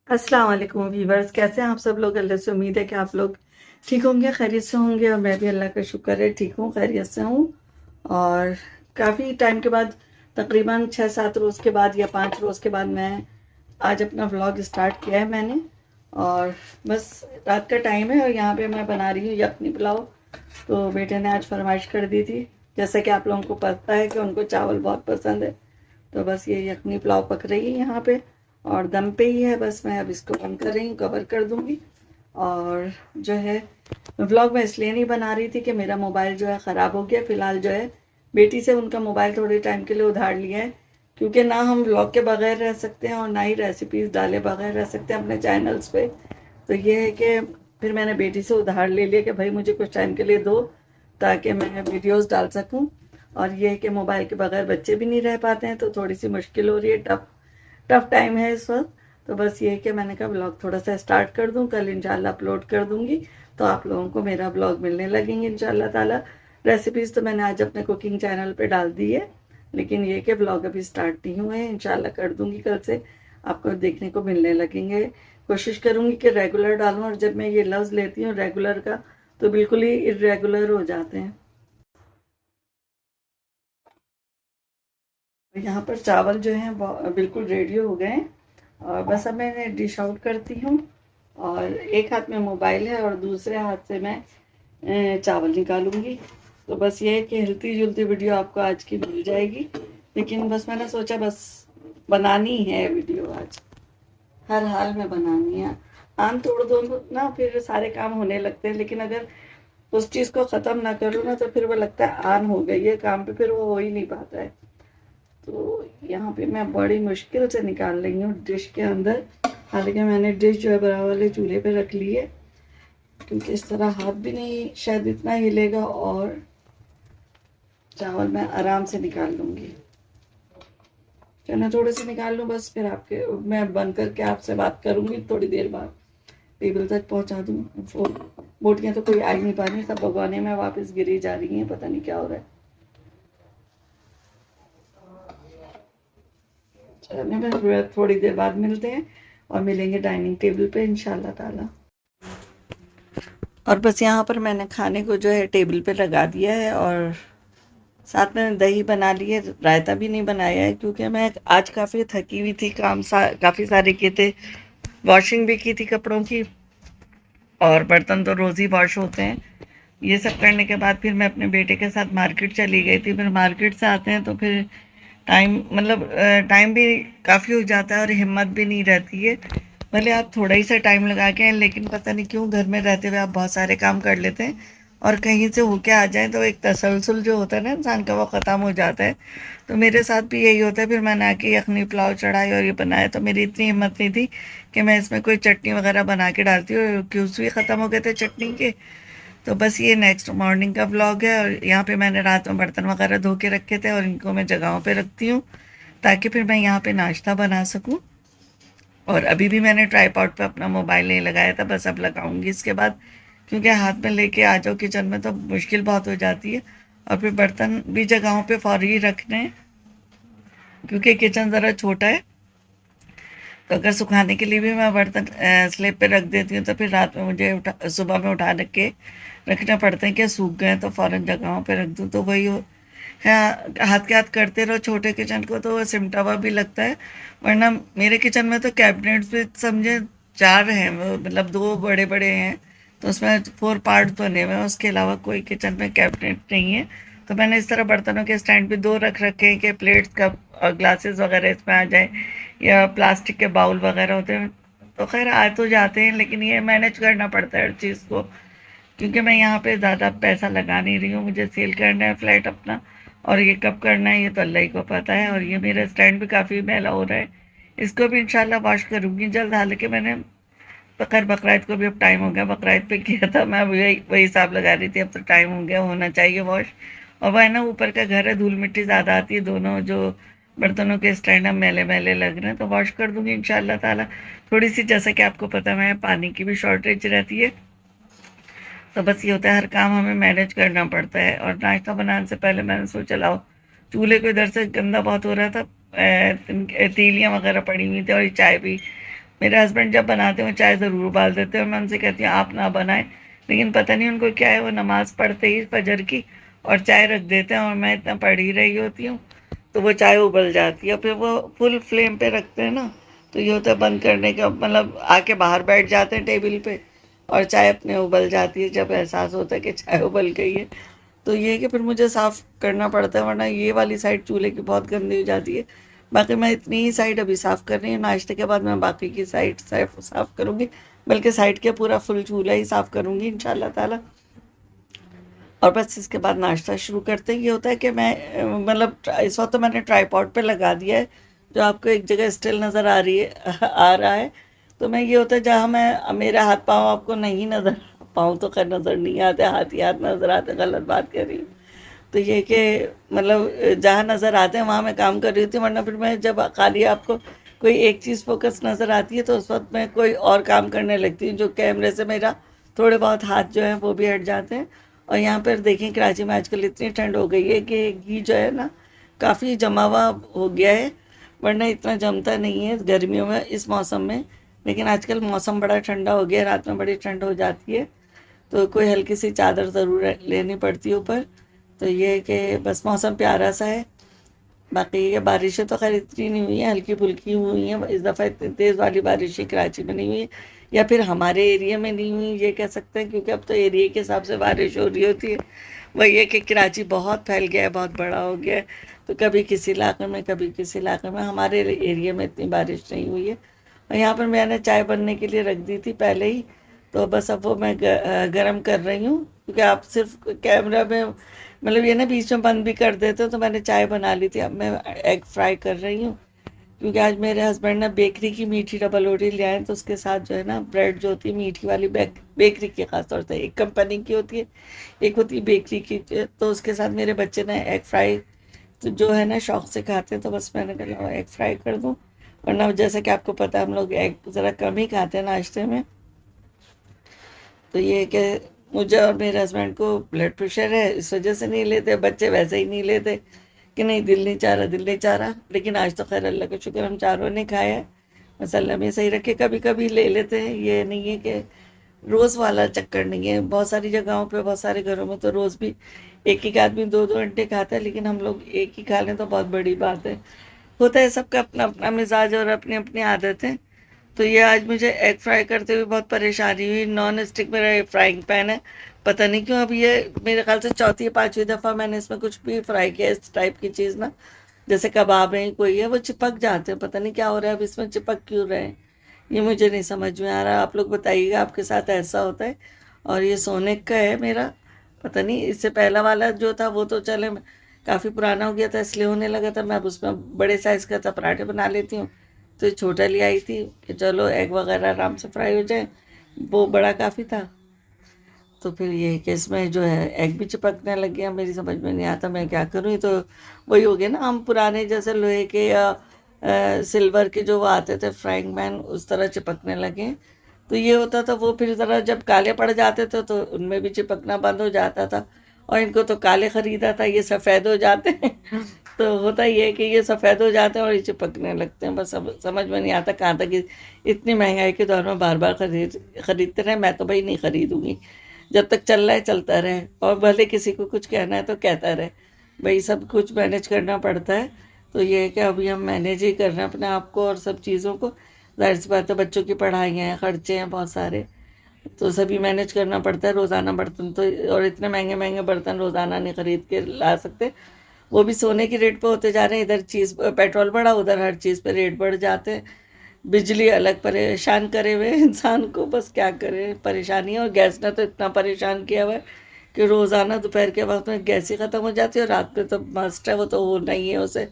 अस्सलाम वालेकुम व्यूवर्स, कैसे हैं आप सब लोग। अल्लाह से उम्मीद है कि आप लोग ठीक होंगे, खैरियत से होंगे। और मैं भी अल्लाह का शुक्र है ठीक हूँ, खैरियत से हूँ। और काफ़ी टाइम के बाद, तकरीबन 6-7 रोज़ के बाद या 5 रोज़ के बाद मैं आज अपना व्लॉग स्टार्ट किया है मैंने। और बस रात का टाइम है और यहाँ पे मैं बना रही हूँ यखनी पुलाव। तो बेटे ने आज फरमाइश कर दी थी, जैसा कि आप लोगों को पता है कि उनको चावल बहुत पसंद है। तो बस ये यखनी पुलाव पक रही है यहाँ पे और दम पे ही है। बस मैं अब इसको बंद कर रही हूँ, कवर कर दूँगी। और जो है, व्लॉग मैं इसलिए नहीं बना रही थी कि मेरा मोबाइल जो है ख़राब हो गया। फ़िलहाल जो है, बेटी से उनका मोबाइल थोड़े टाइम के लिए उधार लिया है, क्योंकि ना हम व्लॉग के बगैर रह सकते हैं और ना ही रेसिपीज़ डाले बगैर रह सकते हैं अपने चैनल्स पे। तो ये है कि फिर मैंने बेटी से उधार ले लिया कि भाई मुझे कुछ टाइम के लिए दो, ताकि मैं वीडियोस डाल सकूं। और ये है कि मोबाइल के बगैर बच्चे भी नहीं रह पाते हैं, तो थोड़ी सी मुश्किल हो रही है, टफ टफ टाइम है इस वक्त। तो बस ये है कि मैंने कहा ब्लॉग थोड़ा सा स्टार्ट कर दूं, कल इंशाल्लाह अपलोड कर दूंगी। तो आप लोगों को मेरा ब्लॉग मिलने लगेंगे इंशाल्लाह ताला। रेसिपीज़ तो मैंने आज अपने कुकिंग चैनल पे डाल दी है, लेकिन ये कि ब्लॉग अभी स्टार्ट नहीं हुए हैं। इंशाल्लाह कर दूंगी, कल से आपको देखने को मिलने लगेंगे। कोशिश करूंगी कि रेगुलर डालूं, और जब मैं ये लफ्ज़ लेती हूँ रेगुलर का, तो बिल्कुल ही इरेगुलर हो जाते हैं। तो यहाँ पर चावल जो हैं बिल्कुल रेडी हो गए हैं। और बस अब मैं डिश आउट करती हूँ। और एक हाथ में मोबाइल है और दूसरे हाथ से मैं चावल निकालूंगी। तो बस ये है कि हिलती जुलती वीडियो आपको आज की मिल जाएगी, लेकिन बस मैंने सोचा बस बनानी है वीडियो आज, हर हाल में बनानी है। आन तोड़ दो ना, फिर सारे काम होने लगते हैं, लेकिन अगर उस चीज़ को ख़त्म ना करो ना, तो फिर वो लगता है आन हो गई है काम पे, फिर वो हो ही नहीं पाता है। तो यहाँ पे मैं बड़ी मुश्किल से निकाल रही हूँ डिश के अंदर। हालांकि मैंने डिश जो है बराबर वाले चूल्हे पे रख ली है, क्योंकि इस तरह हाथ भी नहीं शायद इतना हिलेगा, और चावल मैं आराम से निकाल लूँगी। चलो थोड़े से निकाल लूँ बस, फिर आपके मैं बंद करके आपसे बात करूँगी थोड़ी देर बाद। टेबल तक पहुँचा दूँ। वो बोटियाँ तो कोई आ ही नहीं पा रही, सब भगवाने में वापस गिरी जा रही हैं, पता नहीं क्या हो रहा है। चलिए फिर थोड़ी देर बाद मिलते हैं, और मिलेंगे डाइनिंग टेबल पे इंशाल्लाह ताला। और बस यहाँ पर मैंने खाने को जो है टेबल पे लगा दिया है, और साथ में दही बना ली है। रायता भी नहीं बनाया है, क्योंकि मैं आज काफ़ी थकी हुई थी, काफ़ी सारे किए थे। वॉशिंग भी की थी कपड़ों की, और बर्तन तो रोज़ ही वॉश होते हैं। ये सब करने के बाद फिर मैं अपने बेटे के साथ मार्केट चली गई थी। फिर मार्केट से आते हैं तो फिर टाइम मतलब टाइम भी काफ़ी हो जाता है और हिम्मत भी नहीं रहती है। भले आप थोड़ा ही सा टाइम लगा के हैं, लेकिन पता नहीं क्यों घर में रहते हुए आप बहुत सारे काम कर लेते हैं, और कहीं से होके आ जाए तो एक तसलसल जो होता है ना इंसान का, वो ख़त्म हो जाता है। तो मेरे साथ भी यही होता है। फिर मैंने आके यखनी पुलाव चढ़ाई और ये बनाया, तो मेरी इतनी हिम्मत नहीं थी कि मैं इसमें कोई चटनी वगैरह बना के डालती हूँ, क्यूब्स भी ख़त्म हो गए थे चटनी के। तो बस ये नेक्स्ट मॉर्निंग का व्लॉग है। और यहाँ पे मैंने रात में बर्तन वगैरह धो के रखे थे, और इनको मैं जगहों पे रखती हूँ ताकि फिर मैं यहाँ पे नाश्ता बना सकूँ। और अभी भी मैंने ट्राईपॉड पे अपना मोबाइल नहीं लगाया था, बस अब लगाऊंगी इसके बाद, क्योंकि हाथ में लेके आ जाओ किचन में तो मुश्किल बहुत हो जाती है। और फिर बर्तन भी जगहों पे फौरी रखने हैं, क्योंकि किचन ज़रा छोटा है। तो अगर सुखाने के लिए भी मैं बर्तन स्लेब पे रख देती हूँ, तो फिर रात में मुझे सुबह में उठा के रखना पड़ता है कि सूख गए तो फ़ौरन जगहों पे रख दूँ। तो वही है, हाथ के हाथ करते रहो छोटे किचन को तो वो सिमटा हुआ भी लगता है। वरना मेरे किचन में तो कैबिनेट्स भी समझे 4 हैं, मतलब 2 बड़े बड़े हैं, तो उसमें 4 पार्ट्स बने हुए हैं, उसके अलावा कोई किचन में कैबिनेट नहीं है। तो मैंने इस तरह बर्तनों के स्टैंड भी 2 रख रखे हैं कि प्लेट्स कप और ग्लासेस वगैरह इसमें आ जाए, या प्लास्टिक के बाउल वगैरह होते हैं। तो खैर आ तो जाते हैं, लेकिन ये मैनेज करना पड़ता है हर चीज़ को, क्योंकि मैं यहाँ पे ज़्यादा पैसा लगा नहीं रही हूँ। मुझे सेल करना है फ्लैट अपना, और ये कब करना है ये तो अल्लाह ही को पता है। और ये मेरा स्टैंड भी काफ़ी मैला हो रहा है, इसको भी इंशाल्लाह वॉश करूँगी जल्द। हालांकि मैंने बकर बकराइद को भी अब टाइम हो गया, बकराइद पे किया था मैं, वही वही हिसाब लगा रही थी, अब तो टाइम हो गया, होना चाहिए वॉश। और वह है ना, ऊपर का घर है, धूल मिट्टी ज़्यादा आती है, दोनों जो बर्तनों के स्टैंड अब मैले मैले लग रहे हैं, तो वॉश कर दूंगी इंशाल्लाह ताला। थोड़ी सी, जैसे कि आपको पता है, पानी की भी शॉर्टेज रहती है। तो बस ये होता है, हर काम हमें मैनेज करना पड़ता है। और नाश्ता बनाने से पहले मैंने सोचा लाओ, चूल्हे को इधर से गंदा बहुत हो रहा था, तीलियाँ वगैरह पड़ी हुई थी, और ये चाय भी मेरे हस्बैंड जब बनाते हैं चाय ज़रूर उबाल देते हैं, मैं उनसे कहती हूँ आप ना बनाएं, लेकिन पता नहीं उनको क्या है, वो नमाज़ पढ़ते ही फजर की और चाय रख देते हैं और मैं इतना पढ़ ही रही होती हूँ तो वो चाय उबल जाती है। फिर वो फुल फ्लेम पे रखते हैं ना, तो ये होता है बंद करने का मतलब आके बाहर बैठ जाते हैं टेबल पे और चाय अपने उबल जाती है जब एहसास होता है कि चाय उबल गई है। तो ये है कि फिर मुझे साफ़ करना पड़ता है, वरना ये वाली साइड चूल्हे की बहुत गंदी हो जाती है। बाकी मैं इतनी ही साइड अभी साफ़ कर रही हूँ, नाश्ते के बाद मैं बाकी की साइड साफ़ करूँगी, बल्कि साइड के पूरा फुल चूल्हा ही साफ़ करूँगी इंशाल्लाह ताला। और बस इसके बाद नाश्ता शुरू करते हैं। ये होता है कि मैं मतलब इस वक्त तो मैंने ट्राईपॉड पे लगा दिया है, जो आपको एक जगह स्टिल नज़र आ रही है आ रहा है। तो मैं ये होता है जहाँ मैं मेरा हाथ पाँव आपको नहीं नज़र, पाँव तो खैर नज़र नहीं आते, हाथ ही हाथ नज़र आते, गलत बात कर रही हूँ। तो ये कि मतलब जहाँ नज़र आते हैं वहाँ मैं काम कर रही होती हूँ, वरना फिर मैं जब खाली आपको कोई एक चीज़ फोकस नज़र आती है तो उस वक्त मैं कोई और काम करने लगती हूँ, जो कैमरे से मेरा थोड़े बहुत हाथ जो है वो भी हट जाते हैं। और यहाँ पर देखें कराची में आजकल इतनी ठंड हो गई है कि घी जो है ना काफ़ी जमा हुआ हो गया है, वरना इतना जमता नहीं है गर्मियों में इस मौसम में। लेकिन आजकल मौसम बड़ा ठंडा हो गया, रात में बड़ी ठंड हो जाती है, तो कोई हल्की सी चादर ज़रूर लेनी पड़ती है ऊपर। तो ये है कि बस मौसम प्यारा सा है। बाकी ये बारिशें तो खैर इतनी नहीं हुई हैं, हल्की फुल्की हुई हैं, इस दफ़ा इतनी तेज़ वाली बारिशें कराची में नहीं हुई है, या फिर हमारे एरिया में नहीं हुई ये कह सकते हैं, क्योंकि अब तो एरिया के हिसाब से बारिश हो रही होती है। वही है कि कराची बहुत फैल गया है, बहुत बड़ा हो गया है, तो कभी किसी इलाके में कभी किसी इलाके में, हमारे एरिया में इतनी बारिश नहीं हुई है। और यहाँ पर मैंने चाय बनने के लिए रख दी थी पहले ही, तो बस अब वो मैं गरम कर रही हूँ, क्योंकि आप सिर्फ कैमरा में मतलब ये ना बीच में बंद भी कर देते हो। तो मैंने चाय बना ली थी, अब मैं एग फ्राई कर रही हूँ, क्योंकि आज मेरे हस्बैंड ने बेकरी की मीठी डबल रोटी ले आए, तो उसके साथ जो है ना ब्रेड जो होती है मीठी वाली, बेकरी की खास तौर से एक कंपनी की होती है, एक होती है बेकरी की, तो उसके साथ मेरे बच्चे ने एग फ्राई तो जो है ना शौक से खाते हैं, तो बस मैंने कहा एग फ्राई कर दूँ। वरना जैसा कि आपको पता है हम लोग एग ज़रा कम ही खाते हैं नाश्ते में। तो ये है कि मुझे और मेरे हस्बैंड को ब्लड प्रेशर है, इस वजह से नहीं लेते, बच्चे वैसे ही नहीं लेते कि नहीं दिल नहीं चाह रहा, दिल नहीं चाह रहा। लेकिन आज तो खैर अल्लाह का शुक्र हम चारों ने खाया है, बस अल्लाह में सही रखे, कभी कभी ले लेते हैं, ये नहीं है कि रोज़ वाला चक्कर नहीं है। बहुत सारी जगहों पे बहुत सारे घरों में तो रोज़ भी एक एक आदमी दो दो अंडे खाता है, लेकिन हम लोग एक ही खा लें तो बहुत बड़ी बात है। होता है सबका अपना अपना मिजाज और अपनी अपनी आदतें। तो ये आज मुझे एग फ्राई करते हुए बहुत परेशानी हुई। नॉन स्टिक मेरा ये फ्राइंग पैन है, पता नहीं क्यों अब ये मेरे ख्याल से चौथी या पांचवी दफ़ा मैंने इसमें कुछ भी फ्राई किया इस टाइप की चीज़ ना, जैसे कबाब है कोई है, वो चिपक जाते हैं, पता नहीं क्या हो रहा है अब इसमें, चिपक क्यों रहे हैं ये मुझे नहीं समझ में आ रहा। आप लोग बताइएगा आपके साथ ऐसा होता है। और ये सोने का है मेरा, पता नहीं इससे पहला वाला जो था वो तो चले काफ़ी पुराना हो गया था इसलिए होने लगा था, मैं अब उसमें बड़े साइज़ का था पराठे बना लेती हूँ, तो ये छोटा ले आई थी कि चलो एग वगैरह आराम से फ्राई हो जाए, वो बड़ा काफ़ी था। तो फिर ये कि इसमें जो है एग भी चिपकने लग गया, मेरी समझ में नहीं आता मैं क्या करूँ। ये तो वही हो गया ना, हम पुराने जैसे लोहे के या सिल्वर के जो वो आते थे फ्राइंग पैन उस तरह चिपकने लगे। तो ये होता था वो फिर ज़रा जब काले पड़ जाते थे तो उनमें भी चिपकना बंद हो जाता था। और इनको तो काले ख़रीदा था, ये सफ़ेद हो जाते हैं तो होता ये है कि ये सफ़ेद हो जाते हैं और ये चिपकने लगते हैं। बस अब समझ में नहीं आता कहाँ तक इतनी महंगाई के दौर में बार बार खरीदते रहे। मैं तो भाई नहीं ख़रीदूँगी, जब तक चल रहा है चलता रहे, और भले किसी को कुछ कहना है तो कहता रहे, भाई सब कुछ मैनेज करना पड़ता है। तो ये है कि अभी हम मैनेज ही कर रहे हैं अपने आप को और सब चीज़ों को। ज़ाहिर सी बात है बच्चों की पढ़ाइयाँ हैं, खर्चे हैं बहुत सारे, तो सभी मैनेज करना पड़ता है। रोज़ाना बर्तन तो, और इतने महंगे महंगे बर्तन रोज़ाना नहीं ख़रीद के ला सकते, वो भी सोने की रेट पे होते जा रहे हैं। इधर चीज़ पेट्रोल बढ़ा, उधर हर चीज़ पे रेट बढ़ जाते हैं। बिजली अलग परेशान करे हुए इंसान को, बस क्या करे, परेशानी है। और गैस ने तो इतना परेशान किया हुआ है कि रोज़ाना दोपहर के वक्त में गैस ही ख़त्म हो जाती है, और रात में तो मस्ट है, वो तो होना ही है, उसे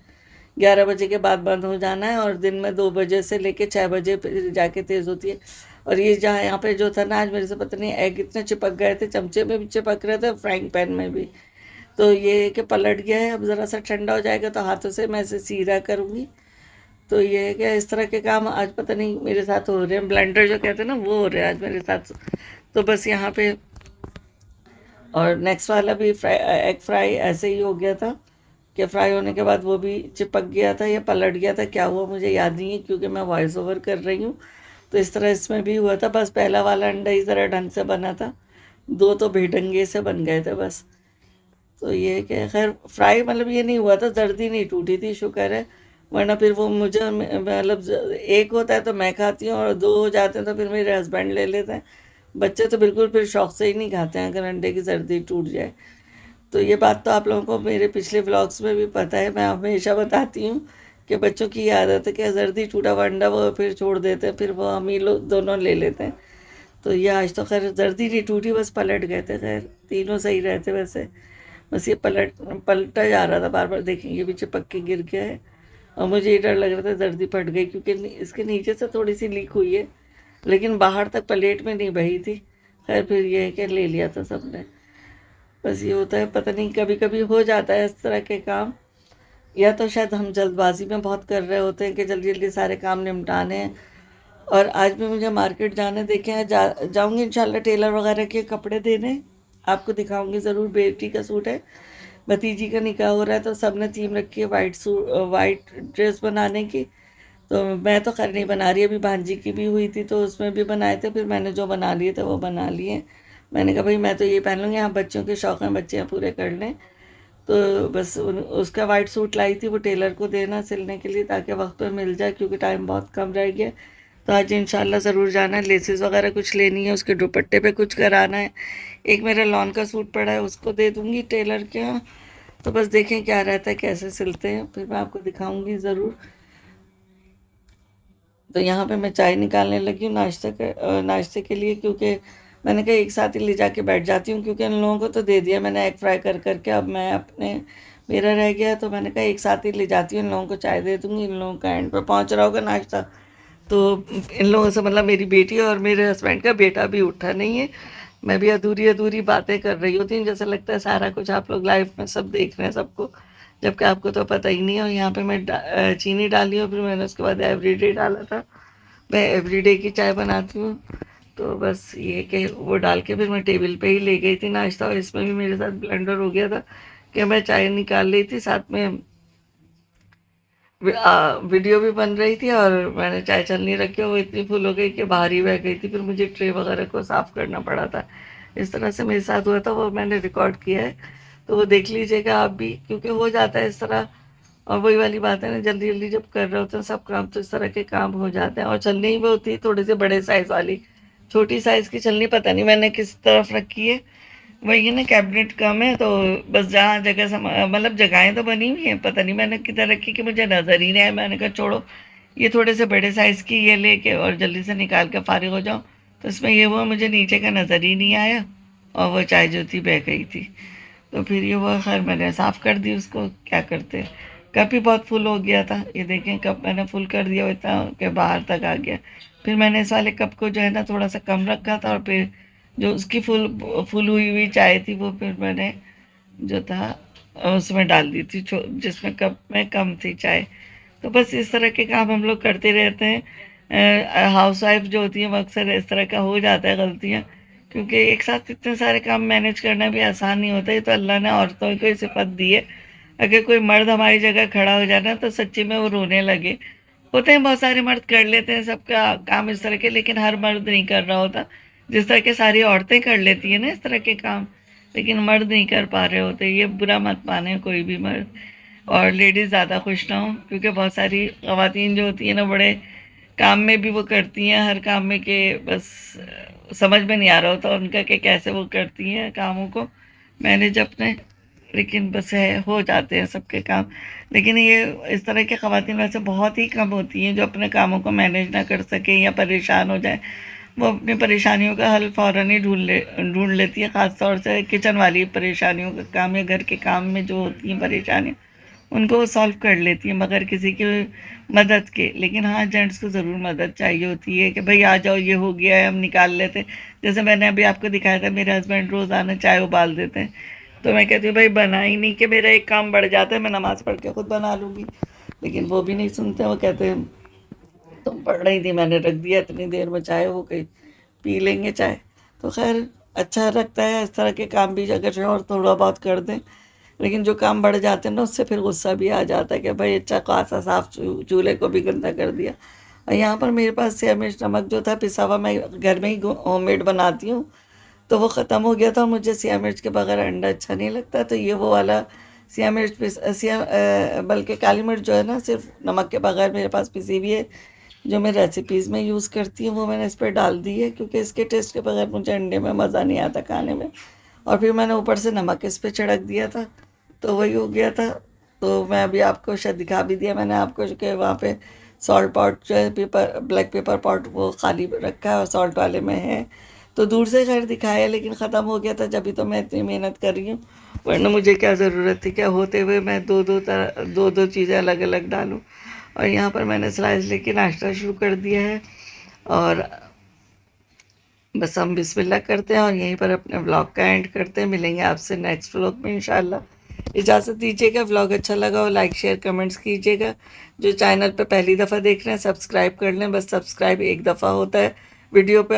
11 बजे के बाद बंद हो जाना है, और दिन में 2 बजे से लेके 6 बजे फिर जाके तेज़ होती है। और ये जहाँ यहाँ पे जो था ना, आज मेरे से पता नहीं एग इतने चिपक गए थे, चमचे में भी चिपक रहे थे, फ्राइंग पैन में भी। तो ये है कि पलट गया है, अब ज़रा सा ठंडा हो जाएगा तो हाथों से मैं इसे सीधा करूँगी। तो ये है कि इस तरह के काम आज पता नहीं मेरे साथ हो रहे हैं, ब्लेंडर जो कहते हैं ना वो हो रहे हैं आज मेरे साथ। तो बस यहाँ पे, और नेक्स्ट वाला भी एग फ्राई ऐसे ही हो गया था कि फ्राई होने के बाद वो भी चिपक गया था या पलट गया था, क्या हुआ मुझे याद नहीं है क्योंकि मैं वॉइस ओवर कर रही हूँ। तो इस तरह इसमें भी हुआ था, बस पहला वाला अंडा ही ज़रा ढंग से बना था, 2 तो बेढंगे से बन गए थे बस। तो ये कि खैर फ्राई मतलब ये नहीं हुआ था, जर्दी नहीं टूटी थी, शुक्र है। वरना फिर वो मुझे मतलब एक होता है तो मैं खाती हूँ, और 2 हो जाते हैं तो फिर मेरे हस्बैंड ले लेते हैं। बच्चे तो बिल्कुल फिर शौक से ही नहीं खाते हैं अगर अंडे की जर्दी टूट जाए। तो ये बात तो आप लोगों को मेरे पिछले व्लॉग्स में भी पता है, मैं हमेशा बताती हूँ कि बच्चों की ये आदत है कि जर्दी टूटा हुआ अंडा वो फिर छोड़ देते हैं, फिर वो हम ही लोग दोनों ले लेते हैं। तो ये आज तो खैर जर्दी नहीं टूटी, बस पलट गए थे, खैर तीनों सही रहते वैसे। बस ये पलटा जा रहा था बार बार, देखेंगे भी चिपक के गिर गया है। और मुझे ये डर लग रहा था जर्दी फट गई, क्योंकि इसके नीचे से थोड़ी सी लीक हुई है, लेकिन बाहर तक प्लेट में नहीं बही थी। खैर फिर ये है कि ले लिया था सबने। बस ये होता है, पता नहीं कभी कभी हो जाता है इस तरह के काम, या तो शायद हम जल्दबाजी में बहुत कर रहे होते हैं कि जल्दी जल्दी सारे काम निपटाने हैं। और आज भी मुझे मार्केट जाने, देखे हैं जाऊंगी इंशाल्लाह टेलर वगैरह के कपड़े देने, आपको दिखाऊंगी ज़रूर। बेटी का सूट है, भतीजी का निकाह हो रहा है, तो सब ने थीम रखी है वाइट सूट, वाइट ड्रेस बनाने की। तो मैं तो खैर नहीं बना रही, अभी भांजी की भी हुई थी तो उसमें भी बनाए थे, फिर मैंने जो बना लिए थे वो बना लिए। मैंने कहा भाई मैं तो ये पहन लूँगी, यहाँ बच्चों के शौक़ हैं, बच्चे पूरे कर लें। तो बस उसका वाइट सूट लाई थी, वो टेलर को देना सिलने के लिए, ताकि वक्त पे मिल जाए, क्योंकि टाइम बहुत कम रह गया। तो आज इंशाल्लाह ज़रूर जाना है, लेसेस वगैरह कुछ लेनी है, उसके दुपट्टे पे कुछ कराना है। एक मेरा लॉन का सूट पड़ा है, उसको दे दूँगी टेलर के यहाँ। तो बस देखें क्या रहता है, कैसे सिलते हैं, फिर मैं आपको दिखाऊंगी ज़रूर। तो यहाँ पे मैं चाय निकालने लगी हूँ नाश्ते के लिए, क्योंकि मैंने कहा एक साथ ही ले जाके बैठ जाती हूँ, क्योंकि इन लोगों को तो दे दिया मैंने एग फ्राई कर करके, अब मैं अपने मेरा रह गया, तो मैंने कहा एक साथ ही ले जाती हूँ, इन लोगों को चाय दे दूँगी, इन लोगों का एंड पे पहुँच रहा होगा नाश्ता। तो इन लोगों से मतलब मेरी बेटी और मेरे हस्बैंड का बेटा भी उठा नहीं है। मैं भी अधूरी अधूरी बातें कर रही होती हूँ, जैसे लगता है सारा कुछ आप लोग लाइफ में सब देख रहे हैं सबको, जबकि आपको तो पता ही नहीं है। और यहाँ पे मैं चीनी डाली और फिर मैंने उसके बाद एवरीडे डाला था, मैं एवरीडे की चाय बनाती हूँ। तो बस ये कि वो डाल के फिर मैं टेबल पे ही ले गई थी नाश्ता, और इसमें भी मेरे साथ ब्लेंडर हो गया था कि मैं चाय निकाल रही थी, साथ में वीडियो भी बन रही थी, और मैंने चाय चलनी रखी, वो इतनी फुल हो गई कि बाहर ही बह गई थी, फिर मुझे ट्रे वगैरह को साफ़ करना पड़ा था। इस तरह से मेरे साथ हुआ था, वो मैंने रिकॉर्ड किया है, तो वो देख लीजिएगा आप भी, क्योंकि हो जाता है इस तरह। और वही वाली बात है ना, जल्दी जल्दी जब कर रहे होते हैं सब काम, तो इस तरह के काम हो जाते हैं। और छलनी ही वो होती है थोड़ी सी बड़े साइज़ वाली, छोटी साइज़ की छलनी पता नहीं मैंने किस तरफ रखी है, वही ना कैबिनेट कम है, तो बस जहाँ जगह मतलब जगहें तो बनी हुई हैं, पता नहीं मैंने किधर रखी कि मुझे नज़र ही नहीं आया। मैंने कहा छोड़ो, ये थोड़े से बड़े साइज़ की ये लेके और जल्दी से निकाल के फारिग हो जाऊँ। तो इसमें ये हुआ, मुझे नीचे का नज़र ही नहीं आया, और वो चाय जो थी बह गई थी। तो फिर ये हुआ, खैर मैंने साफ़ कर दी उसको, क्या करते। कप ही बहुत फुल हो गया था, ये देखें कप मैंने फुल कर दिया इतना कि बाहर तक आ गया। फिर मैंने इस वाले कप को जो है ना थोड़ा सा कम रखा था, और फिर जो उसकी फुल फुल हुई हुई चाय थी वो फिर मैंने जो था उसमें डाल दी थी, जिसमें कप में कम थी चाय। तो बस इस तरह के काम हम लोग करते रहते हैं। हाउस वाइफ जो होती है वो अक्सर इस तरह का हो जाता है गलतियाँ, क्योंकि एक साथ इतने सारे काम मैनेज करना भी आसान नहीं होता। ये तो अल्लाह ने औरतों को ही सिफत दी है। अगर कोई मर्द हमारी जगह खड़ा हो जाना तो सच्ची में वो रोने लगे। होते हैं बहुत सारे मर्द कर लेते हैं सबका काम इस तरह के, लेकिन हर मर्द नहीं कर रहा होता। जिस तरह के सारी औरतें कर लेती हैं ना इस तरह के काम, लेकिन मर्द नहीं कर पा रहे होते। ये बुरा मत माने कोई भी मर्द, और लेडीज़ ज़्यादा खुश ना हो, क्योंकि बहुत सारी ख़वातीन जो होती हैं ना बड़े काम में भी वो करती हैं, हर काम में के बस समझ में नहीं आ रहा होता उनका कि कैसे वो करती हैं कामों को मैनेज अपने। लेकिन बस है, हो जाते हैं सबके काम। लेकिन ये इस तरह की ख़वातीन वैसे बहुत ही कम होती हैं जो अपने कामों को मैनेज ना कर सकें या परेशान हो जाए। वो अपनी परेशानियों का हल फ़ौरन ही ढूंढ लेती है, ख़ास तौर से किचन वाली परेशानियों का काम या घर के काम में जो होती हैं परेशानियाँ, उनको वो सॉल्व कर लेती है मगर किसी की मदद के। लेकिन हाँ, जेंट्स को ज़रूर मदद चाहिए होती है कि भाई आ जाओ, ये हो गया है, हम निकाल लेते हैं। जैसे मैंने अभी आपको दिखाया था, मेरे हस्बैंड रोज़ाना चाय उबाल देते हैं, तो मैं कहती हूँ भाई बना ही नहीं, कि मेरा एक काम बढ़ जाता है, मैं नमाज़ पढ़ के खुद बना लूँगी। लेकिन वो भी नहीं सुनते, वो कहते हैं तुम पढ़ रही थी, मैंने रख दिया, इतनी देर में चाय हो गई, पी लेंगे चाय। तो खैर अच्छा लगता है इस तरह के काम भी अगर शौहर थोड़ा बहुत कर दें। लेकिन जो काम बढ़ जाते हैं ना, उससे फिर गुस्सा भी आ जाता है कि भाई अच्छा खासा साफ चूल्हे को भी गंदा कर दिया। और यहाँ पर मेरे पास शिमला मिर्च नमक जो था पिसा हुआ, मैं घर में ही होममेड बनाती हूँ, तो वो ख़त्म हो गया था। मुझे शिमला मिर्च के बगैर अंडा अच्छा नहीं लगता, तो ये वो वाला शिमला मिर्च बल्कि काली मिर्च जो है ना, सिर्फ नमक के बगैर मेरे पास पिसी हुई है, जो मैं रेसिपीज़ में यूज़ करती हूँ, वो मैंने इस पर डाल दी है, क्योंकि इसके टेस्ट के बगैर मुझे अंडे में मज़ा नहीं आता खाने में। और फिर मैंने ऊपर से नमक इस पे छिड़क दिया था, तो वही हो गया था। तो मैं अभी आपको शायद दिखा भी दिया मैंने आपको, जो कि वहाँ पे सॉल्ट पॉट जो है, पेपर ब्लैक पेपर पॉट वो खाली रखा है और सॉल्ट वाले में है, तो दूर से खैर दिखाया, लेकिन ख़त्म हो गया था, जब तो मैं इतनी मेहनत कर रही हूँ, वरना मुझे क्या ज़रूरत थी, क्या होते हुए मैं दो दो चीज़ें अलग अलग डालूँ। और यहाँ पर मैंने स्लाइस लेके नाश्ता शुरू कर दिया है, और बस हम बिस्मिल्लाह करते हैं और यहीं पर अपने व्लॉग का एंड करते हैं। मिलेंगे आपसे नेक्स्ट व्लॉग में इंशाल्लाह। इजाज़त दीजिएगा। व्लॉग अच्छा लगा हो लाइक शेयर कमेंट्स कीजिएगा। जो चैनल पे पहली दफ़ा देख रहे हैं सब्सक्राइब कर लें, बस सब्सक्राइब एक दफ़ा होता है वीडियो पे।